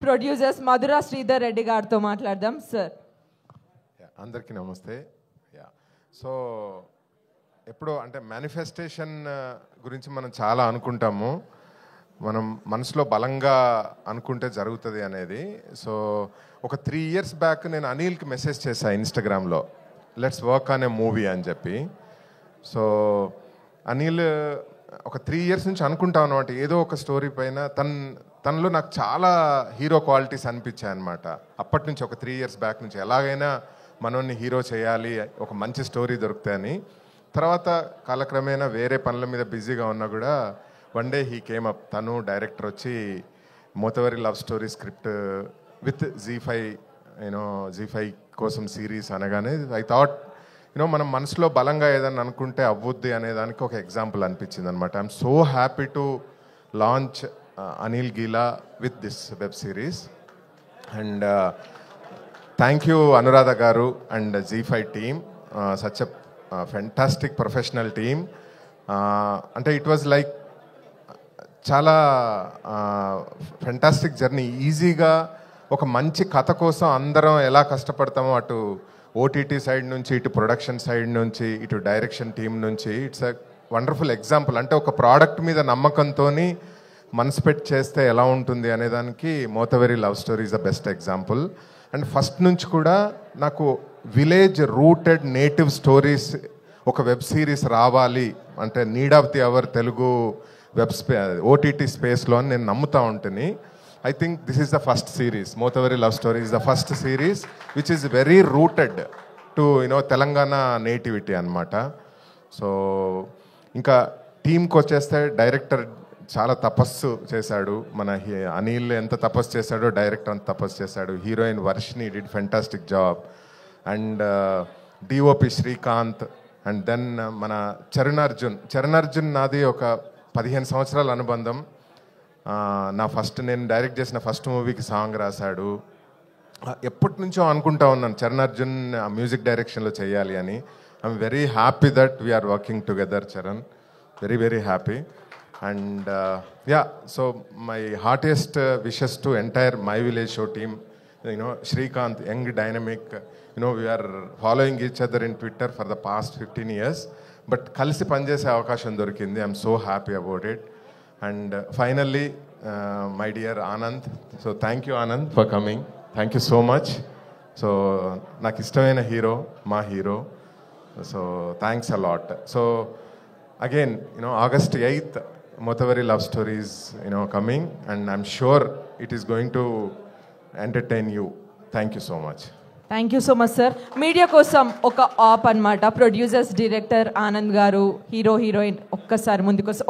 Producers Madhura Sridhar Reddy గారితో మాట్లాడదాం sir. అందరికీ నమస్తే. సో ఎప్పుడు అంటే మేనిఫెస్టేషన్ గురించి మనం చాలా అనుకుంటాము, మనం మనసులో బలంగా అనుకుంటే జరుగుతుంది అనేది. సో ఒక 3 years బ్యాక్ నేను అనిల్కి మెసేజ్ చేశాను ఇన్స్టాగ్రామ్లో, let's work on a movie అని చెప్పి. సో అనిల్ ఒక 3 years నుంచి అనుకుంటా అనమాట ఏదో ఒక స్టోరీ పైన. తనలో నాకు చాలా హీరో క్వాలిటీస్ అనిపించాయి అనమాట. అప్పటి నుంచి ఒక 3 years బ్యాక్ నుంచి ఎలాగైనా మనోని హీరో చేయాలి, ఒక మంచి స్టోరీ దొరుకుతాయని. తర్వాత కాలక్రమేణా వేరే పనుల మీద బిజీగా ఉన్నా కూడా one day he came up. తను డైరెక్టర్ వచ్చి Mothevari love story script with ZEE5 ZEE5 కోసం సిరీస్ అనగానే ఐ థాట్ మనం మనసులో బలంగా ఏదన్నా అనుకుంటే అవ్వుద్ది అనే దానికి ఒక ఎగ్జాంపుల్ అనిపించింది అనమాట. I'm so happy to launch Anil Geela with this web series. And thank you Anuradha garu and ZEE5 team, such a fantastic professional team. అంటే ఇట్ వాజ్ లైక్ చాలా ఫెంటాస్టిక్ జర్నీ. ఈజీగా ఒక మంచి కథ కోసం అందరం ఎలా కష్టపడతామో, అటు OTT సైడ్ నుంచి, ఇటు ప్రొడక్షన్ సైడ్ నుంచి, ఇటు డైరెక్షన్ టీం నుంచి, ఇట్స్ అ వండర్ఫుల్ ఎగ్జాంపుల్. అంటే ఒక ప్రోడక్ట్ మీద నమ్మకంతో మనసు పెట్టి చేస్తే ఎలా ఉంటుంది అనేదానికి Mothevari love story is the best example. And first నుంచి కూడా నాకు విలేజ్ రూటెడ్ నేటివ్ స్టోరీస్ ఒక వెబ్ సిరీస్ రావాలి అంటే need of the hour Telugu OTT స్పేస్లో అని నేను నమ్ముతా ఉంటుంది. I think this is the first series. Mothavari Love Story is the first series which is very rooted to Telangana nativity anamata. So inka team ko cheste director చాలా తపస్సు చేశాడు. మన అనిల్ ఎంత తపస్సు చేశాడో డైరెక్టర్ అంత తపస్సు చేశాడు. Heroine Varshini did fantastic job. And DOP Srikanth. And then మన చరణ్ అర్జున్ నాది ఒక 15 సంవత్సరాల అనుబంధం. నేను డైరెక్ట్ చేసిన ఫస్ట్ మూవీకి సాంగ్ రాశాడు. ఎప్పటి నుంచో అనుకుంటా ఉన్నాను చరణ్ అర్జున్ మ్యూజిక్ డైరెక్షన్లో చేయాలి అని. I'm very happy that we're working together Charan, very very happy. And so my heartiest wishes to entire My Village Show team. Srikanth, young dynamic, we're following each other in Twitter for the past 15 years. But కలిసి పనిచేసే అవకాశం దొరికింది. I'm so happy about it. And finally, my dear Anand. So thank you Anand for coming. Thank you so much. So నాకు ఇష్టమైన hero, మా hero. So thanks a lot. So again, August 8th, Mothavari Love Story is coming, and I'm sure it is going to entertain you. Thank you so much. Thank you so much sir. Media కోసం ఒక ఆప్ అన్నమాట. Producers, director Anand గారు, hero heroine ఒక్కసారి ముందుకోసం